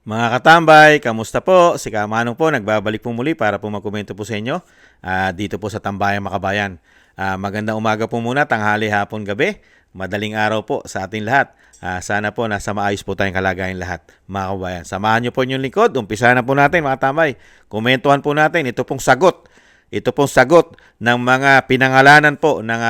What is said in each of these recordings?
Mga katambay, kamusta po? Si Kamanong po, nagbabalik po muli para po magkomento po sa inyo dito po sa Tambayang Makabayan. Magandang umaga po muna, tanghali, hapon, gabi. Madaling araw po sa ating lahat. Sana po nasa maayos po tayong kalagayan lahat, mga kabayan. Samahan niyo po yung lingkod. Umpisa na po natin, mga tambay. Komentuhan po natin. Ito pong sagot. Ito pong sagot ng mga pinangalanan po ng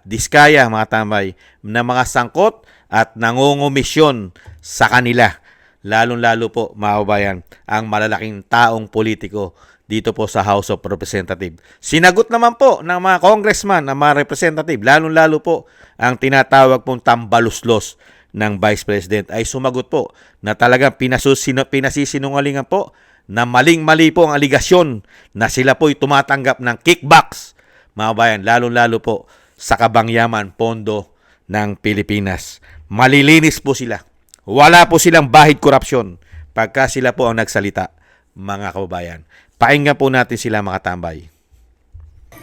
diskaya, mga tambay, na mga sangkot at nangungumisyon sa kanila. Lalong-lalo po, mga kabayan, ang malalaking taong politiko dito po sa House of Representatives. Sinagot naman po ng mga congressman, ng mga representative, lalong-lalo po ang tinatawag pong tambaluslos ng Vice President ay sumagot po na talagang pinasisinungalingan po na maling-mali po ang aligasyon na sila po'y tumatanggap ng kickbacks, mga kabayan, lalong-lalo po sa kabangyaman pondo ng Pilipinas. Malilinis po sila. Wala po silang bahid korupsyon pagka sila po ang nagsalita, mga kababayan. Pakinggan po natin sila, mga tambay.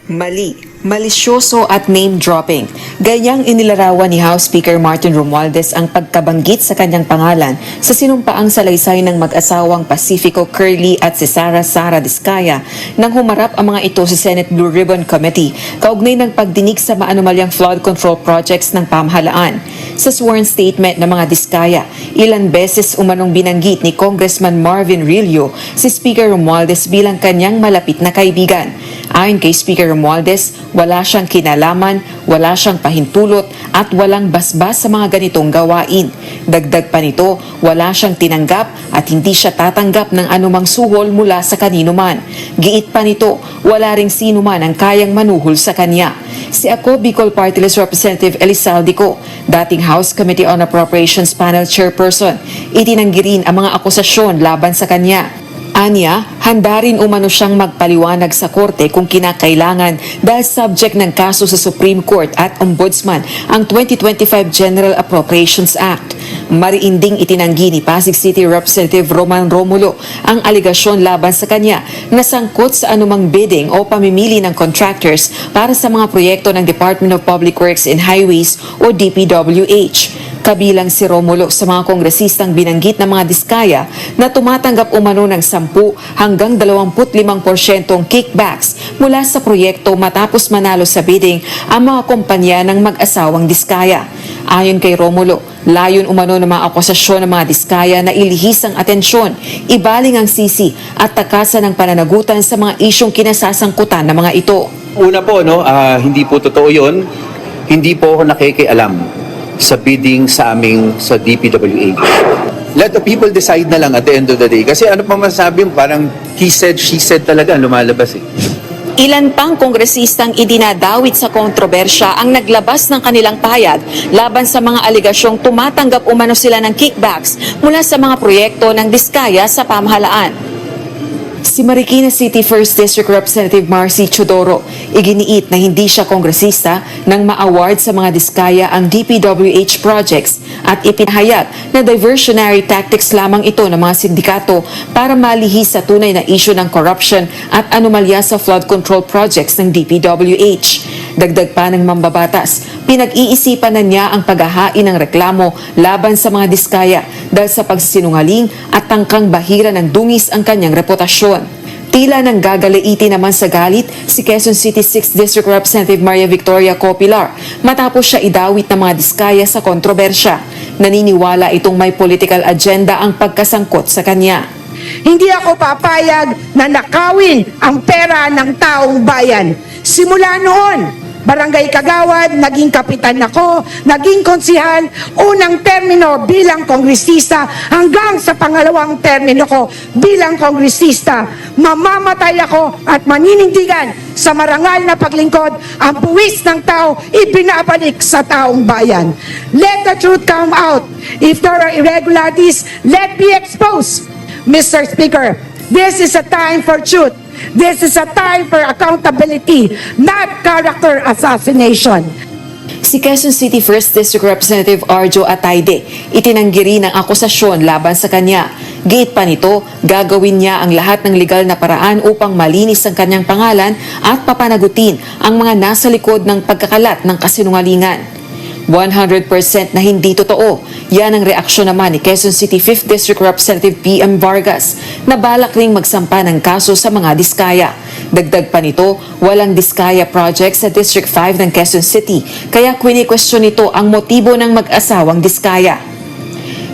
Mali, malisyoso at name-dropping. Ganyang inilarawan ni House Speaker Martin Romualdez ang pagkabanggit sa kanyang pangalan sa sinumpaang salaysay ng mag-asawang Pacifico Curly at si Sara Diskaya nang humarap ang mga ito sa Senate Blue Ribbon Committee kaugnay ng pagdinig sa maanumalyang flood control projects ng pamahalaan. Sa sworn statement ng mga Diskaya, ilan beses umanong binanggit ni Congressman Marvin Rillo si Speaker Romualdez bilang kanyang malapit na kaibigan. Ayon kay Speaker Romualdez, wala siyang kinalaman, wala siyang pahintulot at walang basbas sa mga ganitong gawain. Dagdag pa nito, wala siyang tinanggap at hindi siya tatanggap ng anumang suhol mula sa kanino man. Giit pa nito, wala ring sino man ang kayang manuhol sa kanya. Si Ako Bicol Party List Representative Elizalde Co, dating House Committee on Appropriations Panel Chairperson, itinanggi rin ang mga akusasyon laban sa kanya. Anya, handa rin umano siyang magpaliwanag sa korte kung kinakailangan dahil subject ng kaso sa Supreme Court at Ombudsman ang 2025 General Appropriations Act. Mariinding itinanggi ni Pasig City Representative Roman Romulo ang aligasyon laban sa kanya na sangkot sa anumang bidding o pamimili ng contractors para sa mga proyekto ng Department of Public Works and Highways o DPWH. Kabilang si Romulo sa mga kongresistang binanggit ng mga Diskaya na tumatanggap umano ng 10 hanggang 25% kickbacks mula sa proyekto matapos manalo sa bidding ang mga kumpanya ng mag-asawang Diskaya. Ayon kay Romulo, layon umano ng mga akusasyon ng mga Diskaya na ilihis ang atensyon, ibaling ang sisi at takasan ng pananagutan sa mga isyong kinasasangkutan ng mga ito. Una po, hindi po totoo yun. Hindi po ako nakikialam sa bidding sa aming sa DPWH. Let the people decide na lang at the end of the day. Kasi ano pa masasabi mo, parang he said, she said talaga lumalabas eh. Ilan pang kongresistang idinadawit sa kontrobersya ang naglabas ng kanilang pahayag laban sa mga aligasyong tumatanggap umano sila ng kickbacks mula sa mga proyekto ng Diskaya sa pamahalaan. Si Marikina City 1st District Representative Marcy Chodoro, iginiit na hindi siya kongresista nang ma-award sa mga Diskaya ang DPWH projects at ipinahayag na diversionary tactics lamang ito ng mga sindikato para malihis sa tunay na issue ng corruption at anomalya sa flood control projects ng DPWH. Dagdag pa ng mambabatas, pinag-iisipan na niya ang paghahain ng reklamo laban sa mga Diskaya dahil sa pagsinungaling at tangkang bahira ng dungis ang kanyang reputasyon. Tila nang gagaliitin naman sa galit si Quezon City 6th District Representative Maria Victoria Copilar matapos siya idawit ng mga Diskaya sa kontrobersya. Naniniwala itong may political agenda ang pagkasangkot sa kanya. Hindi ako papayag na nakawin ang pera ng taong bayan. Simula noon, Barangay Kagawad, naging kapitan ako, naging konsihal, unang termino bilang kongresista hanggang sa pangalawang termino ko bilang kongresista. Mamamatay ako at maninindigan sa marangal na paglingkod ang buwis ng tao ibinabalik sa taong bayan. Let the truth come out. If there are irregularities, let be exposed. Mr. Speaker, this is a time for truth. This is a time for accountability, not character assassination. Si Quezon City 1st District Representative Arjo Atayde, itinanggi rin ang akusasyon laban sa kanya. Giit pa nito, gagawin niya ang lahat ng legal na paraan upang malinis ang kanyang pangalan at papanagutin ang mga nasa likod ng pagkakalat ng kasinungalingan. 100% na hindi totoo. Yan ang reaksyon naman ni Quezon City 5th District Representative PM Vargas na balak ring magsampa ng kaso sa mga diskaya. Dagdag pa nito, walang diskaya project sa District 5 ng Quezon City kaya kwini-question nito ang motibo ng mag-asawang diskaya.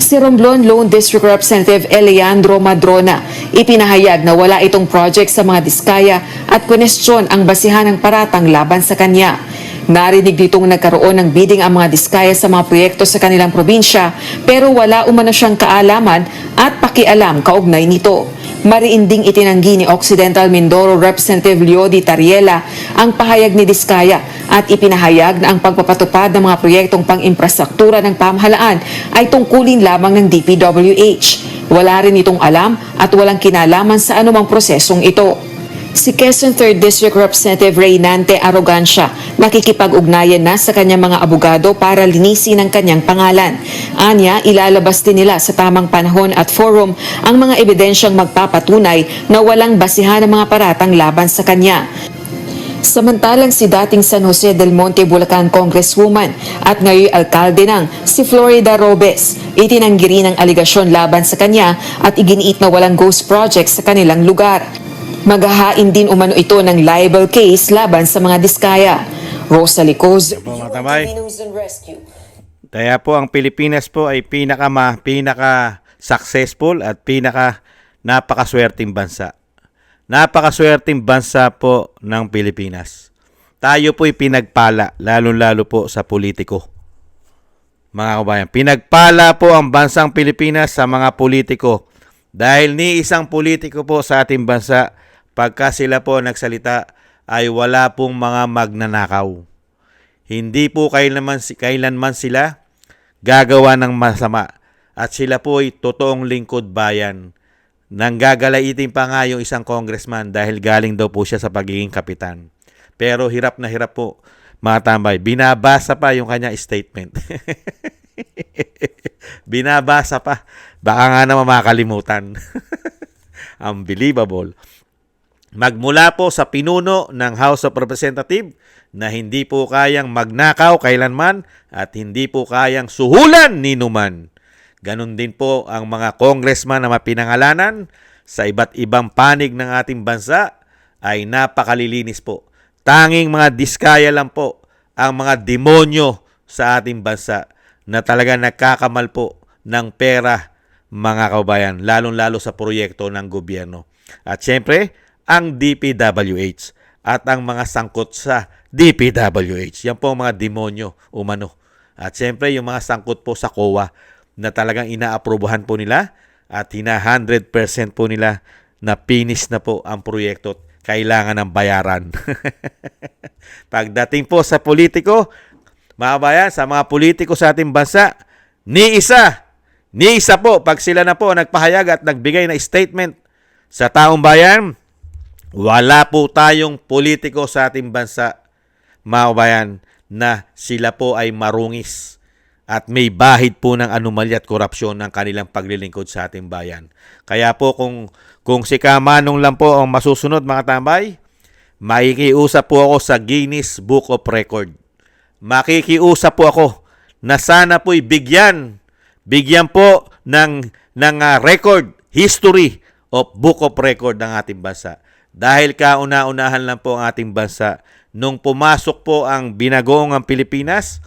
Si Romblon Lone District Representative Eleandro Madrona ipinahayag na wala itong project sa mga diskaya at kwenestyon ang basihan ng paratang laban sa kanya. Narinig ditong nagkaroon ng bidding ang mga diskaya sa mga proyekto sa kanilang probinsya pero wala umano siyang kaalaman at pakialam kaugnay nito. Mariinding itinanggi ni Occidental Mindoro Representative Leody Tariela ang pahayag ni Diskaya at ipinahayag na ang pagpapatupad ng mga proyektong pang-infrastruktura ng pamahalaan ay tungkulin lamang ng DPWH. Wala rin itong alam at walang kinalaman sa anumang prosesong ito. Si Quezon 3rd District Representative Reynante Arrogancia nakikipag-ugnayan na sa kanyang mga abogado para linisin ang kanyang pangalan. Anya, ilalabas din nila sa tamang panahon at forum ang mga ebidensyang magpapatunay na walang basihan ng mga paratang laban sa kanya. Samantalang si dating San Jose del Monte, Bulacan Congresswoman at ngayon alkalde ng si Florida Robes, itinanggi rin ang aligasyon laban sa kanya at iginiit na walang ghost project sa kanilang lugar. Maghahain din umano ito ng libel case laban sa mga diskaya. Rosalie Coz, po, mga tambay. News and Rescue. Kaya po ang Pilipinas po ay pinaka-successful at napakaswerteng bansa. Napakaswerteng bansa po ng Pilipinas. Tayo po'y pinagpala, lalo-lalo po sa politiko. Mga kabayan, pinagpala po ang bansang Pilipinas sa mga politiko. Dahil ni isang politiko po sa ating bansa, pagka sila po nagsalita, ay wala pong mga magnanakaw. Hindi po kailanman sila gagawa ng masama. At sila po ay totoong lingkod bayan. Nanggagalaitin pa nga yung isang congressman dahil galing daw po siya sa pagiging kapitan. Pero hirap na hirap po, mga tambay. Binabasa pa yung kanya statement. Binabasa pa. Baka nga naman makalimutan. Unbelievable. Magmula po sa pinuno ng House of Representatives na hindi po kayang magnakaw kailanman at hindi po kayang suhulan ni numan. Ganon din po ang mga congressman na mapinangalanan sa iba't ibang panig ng ating bansa ay napakalilinis po. Tanging mga diskaya lang po ang mga demonyo sa ating bansa na talaga nagkakamal po ng pera, mga kabayan, lalong-lalo sa proyekto ng gobyerno. At syempre, ang DPWH at ang mga sangkot sa DPWH. Yan po ang mga demonyo umano. At syempre, yung mga sangkot po sa COA na talagang inaaprobahan po nila at 100% po nila na finish na po ang proyekto. Kailangan ng bayaran. Pagdating po sa politiko, mga bayan, sa mga politiko sa ating bansa, ni isa po, pag sila na po nagpahayag at nagbigay na statement sa taong bayan, wala po tayong politiko sa ating bansa, mga bayan, na sila po ay marungis at may bahid po ng anomalya at korupsyon ng kanilang paglilingkod sa ating bayan. Kaya po kung si Kamanong lang po ang masusunod, mga tambay, makikiusap po ako sa Guinness Book of Record. Makikiusap po ako na sana po'y bigyan po ng record, history of Book of Record ng ating bansa. Dahil kauna-unahan lang po ang ating bansa nung pumasok po ang binagoong ang Pilipinas,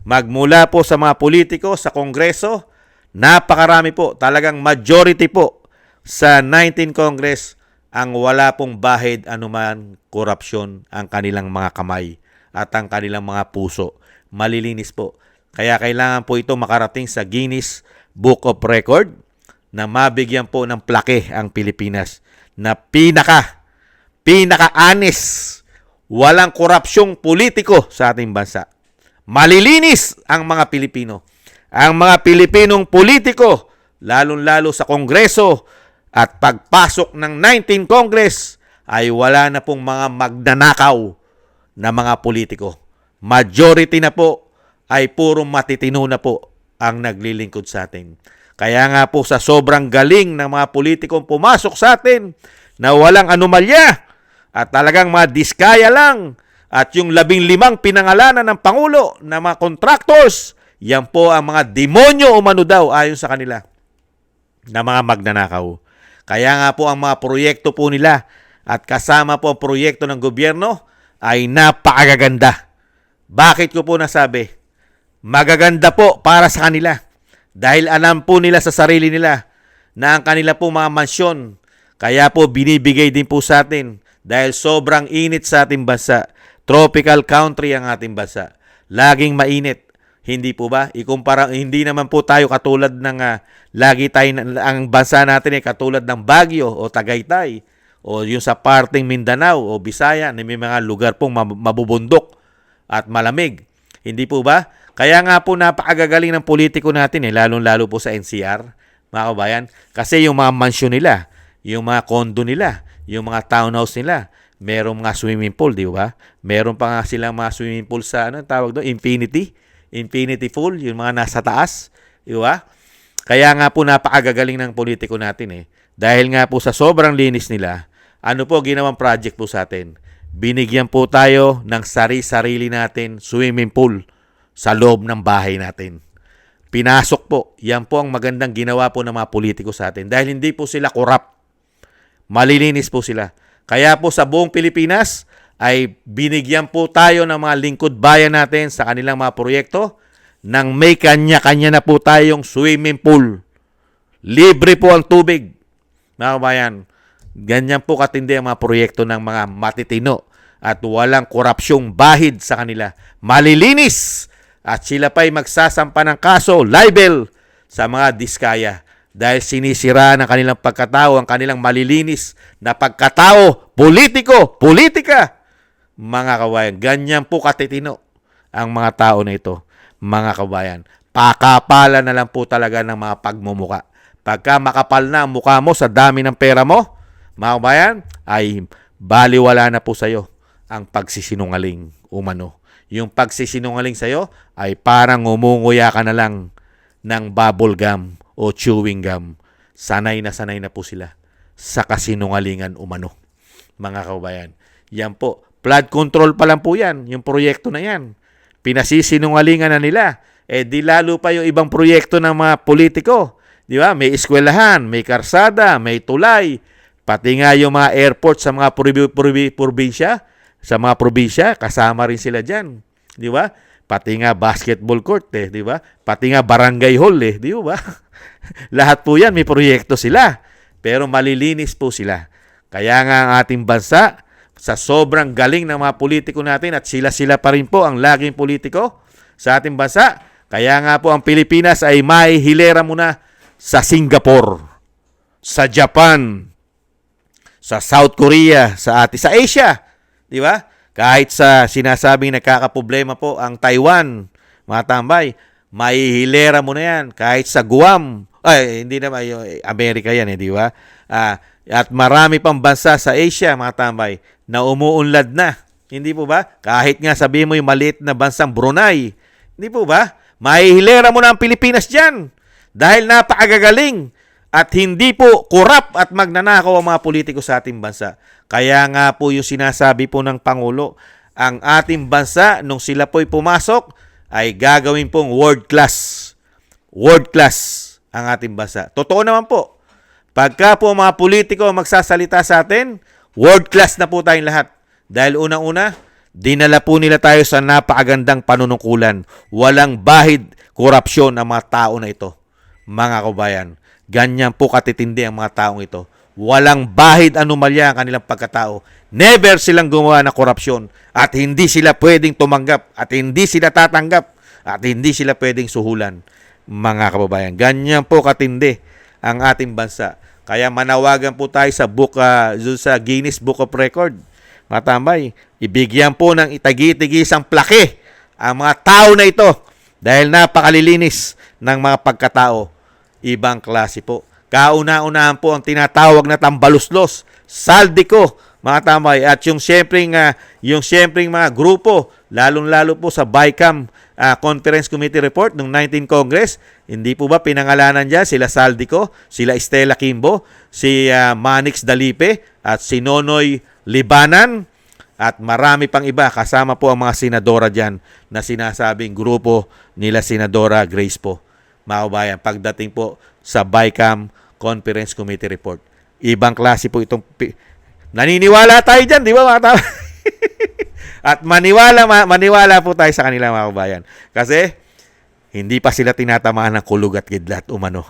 magmula po sa mga politiko sa Kongreso, napakarami po, talagang majority po sa 19 Congress ang wala pong bahid anuman korupsyon ang kanilang mga kamay at ang kanilang mga puso. Malilinis po. Kaya kailangan po ito makarating sa Guinness Book of Record na mabigyan po ng plaque ang Pilipinas na pinaka-honest, walang korupsyong politiko sa ating bansa. Malilinis ang mga Pilipino. Ang mga Pilipinong politiko, lalong-lalo sa Kongreso at pagpasok ng 19 Congress, ay wala na pong mga magnanakaw na mga politiko. Majority na po ay puro matitino na po ang naglilingkod sa atin. Kaya nga po sa sobrang galing ng mga politikong pumasok sa atin na walang anomalya at talagang mga diskaya lang At yung 15 pinangalanan ng Pangulo na mga contractors, yan po ang mga demonyo umano daw ayon sa kanila na mga magnanakaw. Kaya nga po ang mga proyekto po nila at kasama po ang proyekto ng gobyerno ay napakaganda. Bakit ko po nasabi? Magaganda po para sa kanila dahil alam po nila sa sarili nila na ang kanila po mga mansyon kaya po binibigay din po sa atin dahil sobrang init sa ating bansa. Tropical country ang ating bansa. Laging mainit. Hindi po ba? Ikumpara, hindi naman po tayo katulad ng lagi tayo, ang bansa natin ay katulad ng Baguio o Tagaytay o yung sa parting Mindanao o Bisaya na may mga lugar pong mabubundok at malamig. Hindi po ba? Kaya nga po napakagagaling ng politiko natin lalong-lalo po sa NCR, mga kabayan. Kasi yung mga mansyon nila, yung mga condo nila, yung mga townhouse nila, merong mga swimming pool, di ba? Meron pa nga silang mga swimming pool sa, tawag doon? Infinity pool, yung mga nasa taas, di ba? Kaya nga po napakagagaling ng politiko natin Dahil nga po sa sobrang linis nila, ano po ginawang project po sa atin? Binigyan po tayo ng sarili natin swimming pool sa loob ng bahay natin. Pinasok po. Yan po ang magandang ginawa po ng mga politiko sa atin. Dahil hindi po sila korap. Malilinis po sila. Kaya po sa buong Pilipinas ay binigyan po tayo ng mga lingkod bayan natin sa kanilang mga proyekto nang may kanya-kanya na po tayong swimming pool. Libre po ang tubig. Mga kabayan, ganyan po katindi ang mga proyekto ng mga matitino at walang korupsyong bahid sa kanila. Malilinis at sila pa'y magsasampa ng kaso, libel sa mga diskaya. Dahil sinisira ng kanilang pagkatao, ang kanilang malilinis na pagkatao, politika. Mga kabayan, ganyan po katitino ang mga tao na ito. Mga kabayan, pakapalan na lang po talaga ng mga pagmumuka. Pagka makapal na ang mukha mo sa dami ng pera mo, mga kabayan, ay baliwala na po sa'yo ang pagsisinungaling umano. Yung pagsisinungaling sa'yo ay parang umunguya ka na lang ng bubble gum o chewing gum. Sanay na po sila sa kasinungalingan umano. Mga kabayan, yan po. Flood control pa lang po yan, yung proyekto na yan. Pinasisinungalingan na nila. Di lalo pa yung ibang proyekto ng mga politiko. Di ba? May eskwelahan, may karsada, may tulay. Pati nga yung mga airport sa mga probinsya, kasama rin sila dyan. Di ba? Pati nga basketball court, di ba? Pati nga barangay hall, di ba? Lahat po yan, may proyekto sila. Pero malilinis po sila. Kaya nga ang ating bansa, sa sobrang galing ng mga politiko natin at sila pa rin po ang laging politiko sa ating bansa. Kaya nga po ang Pilipinas ay may hilera muna sa Singapore, sa Japan, sa South Korea, sa Asia, di ba? Kahit sa sinasabing nagkakaproblema po ang Taiwan, mga tambay, may hilera mo na yan. Kahit sa Guam, hindi naman, Amerika yan di ba? At marami pang bansa sa Asia, mga tambay, na umuunlad na. Hindi po ba? Kahit nga sabihin mo yung maliit na bansang Brunei, hindi po ba? May hilera mo na ang Pilipinas dyan. Dahil napakagagaling at hindi po korap at magnanakaw ang mga politiko sa ating bansa. Kaya nga po yung sinasabi po ng Pangulo, ang ating bansa, nung sila po'y pumasok, ay gagawin pong world class. World class ang ating bansa. Totoo naman po. Pagka po mga politiko magsasalita sa atin, world class na po tayong lahat. Dahil unang-una, dinala po nila tayo sa napakagandang panunungkulan. Walang bahid, korupsyon ang mga tao na ito. Mga kabayan, ganyan po katitindi ang mga taong ito. Walang bahid anomalya ang kanilang pagkatao. Never silang gumawa ng korupsyon at hindi sila pwedeng tumanggap at hindi sila tatanggap at hindi sila pwedeng suhulan. Mga kababayan, ganyan po katindi ang ating bansa. Kaya manawagan po tayo sa sa Guinness Book of Record. Mga tambay, ibigyan po ng itagi-tigisang plaque ang mga tao na ito dahil napakalilinis ng mga pagkatao. Ibang klase po. Kauna-unahan po ang tinatawag na tambaluslos, saldiko, mga tambay. At yung siyempreng mga grupo, lalong-lalo po sa BICAM Conference Committee Report ng 19 Congress, hindi po ba pinangalanan dyan sila Saldico, sila Estela Kimbo, si Manix Dalipe, at si Nonoy Libanan, At marami pang iba, kasama po ang mga senadora dyan na sinasabing grupo nila Senadora Grace po. Mga kabayan, pagdating po sa BICAM Conference Committee Report. Ibang klase po itong... Naniniwala tayo dyan, di ba mga tao? At maniwala po tayo sa kanila mga kabayan. Kasi hindi pa sila tinatamaan ng kulog at kidlat umano.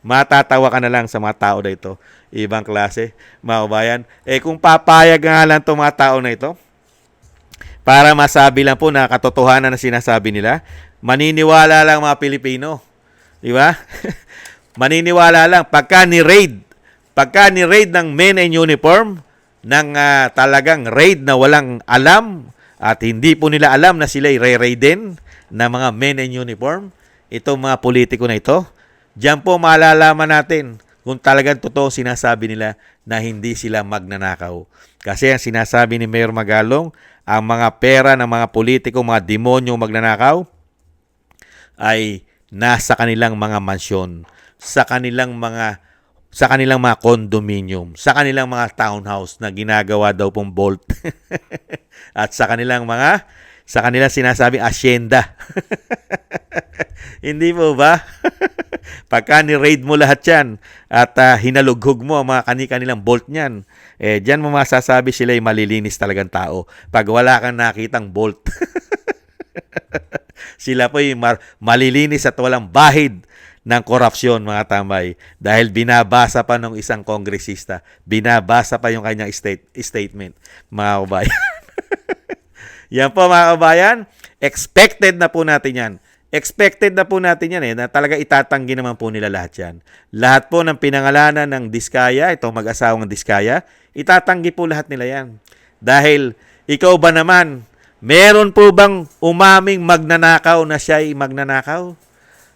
Matatawa ka na lang sa mga tao na ito. Ibang klase, mga kabayan. Kung papayag nga lang itong mga tao na ito, para masabi lang po na katotohanan na sinasabi nila, maniniwala lang mga Pilipino. Di ba? Maniniwala lang. Pagka ni-raid ng men in uniform, ng talagang raid na walang alam, at hindi po nila alam na sila'y re-raiden ng mga men in uniform, itong mga politiko na ito, diyan po malalaman natin kung talagang totoo sinasabi nila na hindi sila magnanakaw. Kasi ang sinasabi ni Mayor Magalong, ang mga pera ng mga politiko, mga demonyo magnanakaw, ay nasa kanilang mga mansyon, sa kanilang mga condominium, sa kanilang mga townhouse na ginagawa daw pong Bolt. At sa kanilang sinasabing asyenda. Hindi po ba? Pagka ni-raid mo lahat yan at hinalughog mo ang mga kanilang Bolt niyan, dyan mo masasabi sila ay malilinis talagang tao. Pag wala kang nakitang Bolt. Sila po ay malilinis at walang bahid ng korupsyon, mga tambay. Dahil binabasa pa ng isang kongresista, binabasa pa yung kanyang statement, mga kabayan. Yan po, mga kabayan. Expected na po natin yan. Expected na po natin yan na talaga itatanggi naman po nila lahat yan. Lahat po ng pinangalanan ng Diskaya, itong mag-asawang Diskaya, itatanggi po lahat nila yan. Dahil ikaw ba naman, meron po bang umaming magnanakaw na siya ay magnanakaw?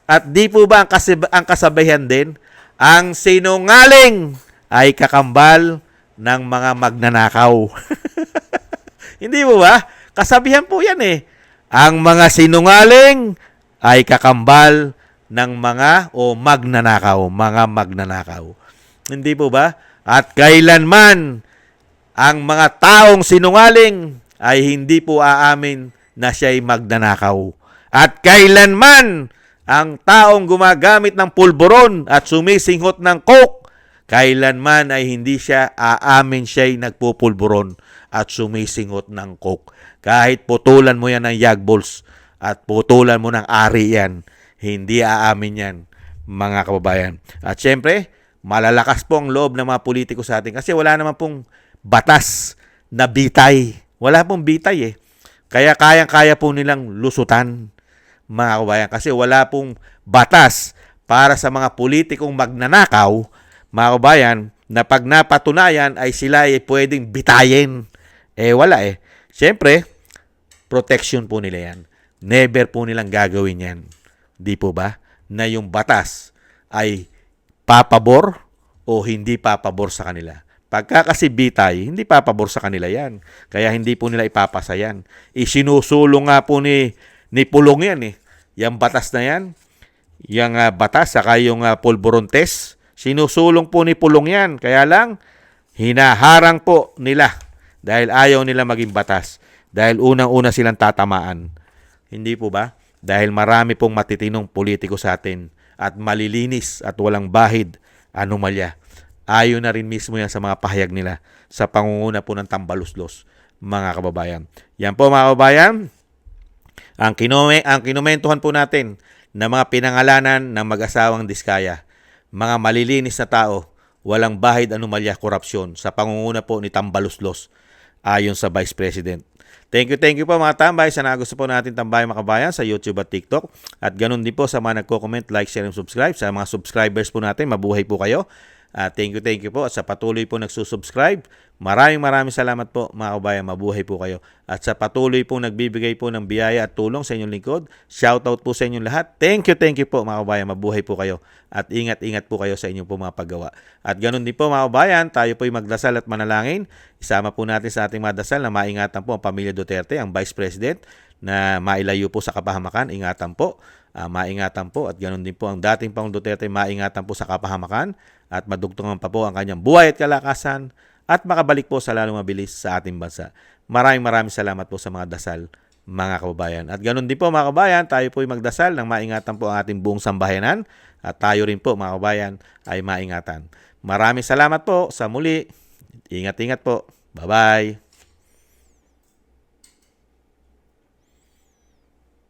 At di po ba ang kasabihan din, ang sinungaling ay kakambal ng mga magnanakaw. Hindi po ba? Kasabihan po yan Ang mga sinungaling ay kakambal ng mga mga magnanakaw. Hindi po ba? At kailanman ang mga taong sinungaling ay hindi po aamin na siya'y magnanakaw. At kailanman ang taong gumagamit ng pulburon at sumisinghot ng coke, kailanman ay hindi siya aamin siya'y nagpupulburon at sumisinghot ng coke. Kahit putulan mo yan ng yagbols at putulan mo ng ari yan, hindi aamin yan, mga kababayan. At syempre, malalakas po ang loob ng mga politiko sa atin kasi wala naman pong batas na bitay. Wala pong bitay Kaya kayang-kaya po nilang lusutan, mga kababayan. Kasi wala pong batas para sa mga politikong magnanakaw, mga kababayan, na pag napatunayan ay sila ay pwedeng bitayin. Wala Siyempre, protection po nila yan. Never po nilang gagawin yan. Di po ba? Na yung batas ay papabor o hindi papabor sa kanila. Pagka kasi bitay, hindi papabor sa kanila yan. Kaya hindi po nila ipapasa yan. Isinusulong nga po ni Pulong yan Yung batas na yan, yung batas, saka yung pulburon test, sinusulong po ni Pulong yan. Kaya lang, hinaharang po nila dahil ayaw nila maging batas. Dahil unang-una silang tatamaan. Hindi po ba? Dahil marami pong matitinong politiko sa atin at malilinis at walang bahid, anomalya. Ayon na rin mismo yan sa mga pahayag nila sa pangunguna po ng Tambaluslos, mga kababayan. Yan po, mga kababayan, ang kinumentuhan po natin na mga pinangalanan ng mag-asawang Diskaya, mga malilinis na tao, walang bahid, anomalya, korupsyon sa pangunguna po ni Tambaluslos ayon sa Vice President. Thank you po mga tambay. Sana gusto po natin tambay mga kabayan sa YouTube at TikTok. At ganun din po sa mga nagko-comment, like, share, and subscribe. Sa mga subscribers po natin, mabuhay po kayo. Thank you po. At sa patuloy po nagsusubscribe, maraming salamat po mga kabayan. Mabuhay po kayo. At sa patuloy po nagbibigay po ng biyaya at tulong sa inyong lingkod, shoutout po sa inyong lahat. Thank you po mga kabayan. Mabuhay po kayo. At ingat po kayo sa inyong po mga paggawa. At ganun din po mga kabayan, tayo po ay magdasal at manalangin. Isama po natin sa ating mga dasal na maingatan po ang pamilya Duterte, ang Vice President, na mailayo po sa kapahamakan. Ingatan po. Maingatan po. At ganun din po ang dating Pangulong Duterte, maingatan po sa kapahamakan. At madugtungan pa po ang kanyang buhay at kalakasan. at makabalik po sa lalong mabilis sa ating bansa. Maraming salamat po sa mga dasal, mga kababayan. At ganun din po mga kababayan, tayo po ay magdasal ng maingatan po ang ating buong sambayanan at tayo rin po mga kababayan ay maingatan. Maraming salamat po sa muli. Ingat-ingat po. Bye-bye.